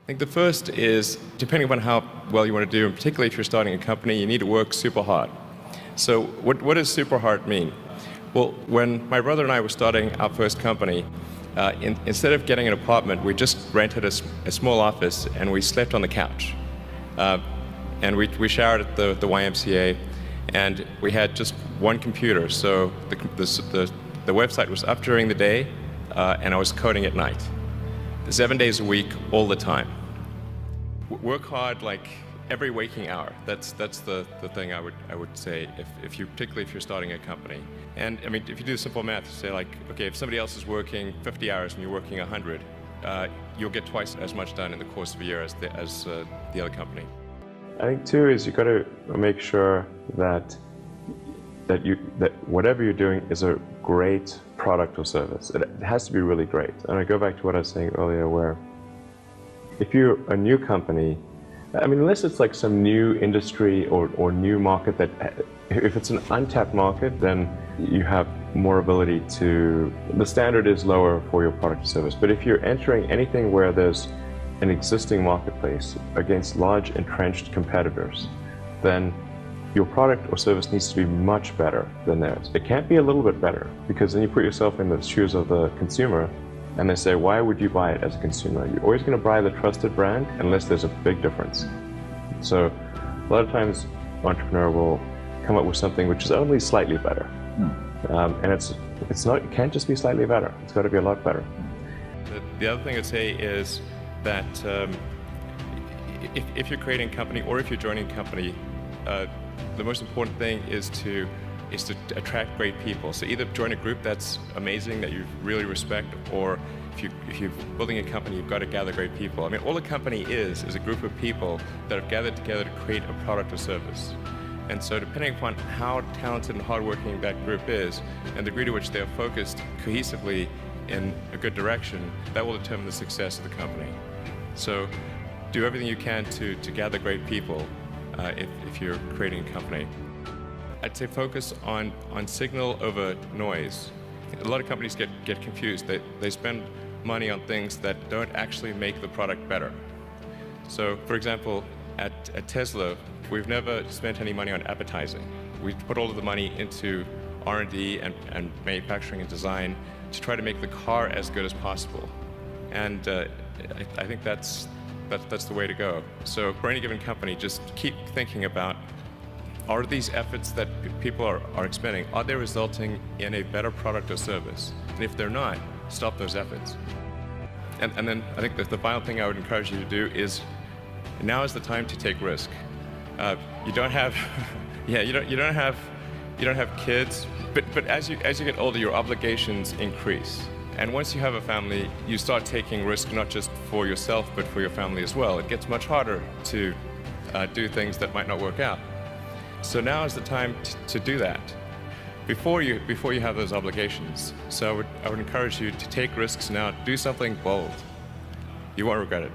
I think the first is, depending upon how well you want to do, and particularly if you're starting a company, you need to work super hard. So what does super hard mean? Well, when my brother and I were starting our first company, instead of getting an apartment, we just rented a small office and we slept on the couch. And we showered at the YMCA, and we had just one computer. So the website was up during the day, and I was coding at night. 7 days a week, all the time. Work hard like every waking hour. That's the thing I would say particularly if you're starting a company. And I mean, if you do simple math, say like, okay, if somebody else is working 50 hours and you're working 100, you'll get twice as much done in the course of a year as the other company. I think too is you got to make sure that whatever you're doing is a great product or service. It has to be really great. And I go back to what I was saying earlier, where if you're a new company, I mean, unless it's like some new industry or new market that, if it's an untapped market, then you have more ability to, the standard is lower for your product or service. But if you're entering anything where there's an existing marketplace against large entrenched competitors, then your product or service needs to be much better than theirs. It can't be a little bit better, because then you put yourself in the shoes of the consumer and they say, why would you buy it as a consumer? You're always going to buy the trusted brand unless there's a big difference. So a lot of times entrepreneur will come up with something which is only slightly better. And it can't just be slightly better. It's got to be a lot better. The other thing I'd say is that if you're creating a company or if you're joining a company, the most important thing is to attract great people. So either join a group that's amazing, that you really respect, or if you're building a company, you've got to gather great people. I mean, all a company is a group of people that have gathered together to create a product or service. And so depending upon how talented and hardworking that group is, and the degree to which they are focused cohesively in a good direction, that will determine the success of the company. So do everything you can to gather great people if you're creating a company. I'd say focus on signal over noise. A lot of companies get confused. They spend money on things that don't actually make the product better. So for example, at Tesla, we've never spent any money on advertising. We put all of the money into R&D and manufacturing and design to try to make the car as good as possible. And I think that's the way to go. So for any given company, just keep thinking about, are these efforts that people are expending, are they resulting in a better product or service? And if they're not, stop those efforts. And then I think that the final thing I would encourage you to do is, now is the time to take risk. You don't have, you don't have kids, but as you get older, your obligations increase. And once you have a family, you start taking risk not just for yourself, but for your family as well. It gets much harder to do things that might not work out. So now is the time to do that before you have those obligations. So I would encourage you to take risks now. Do something bold. You won't regret it.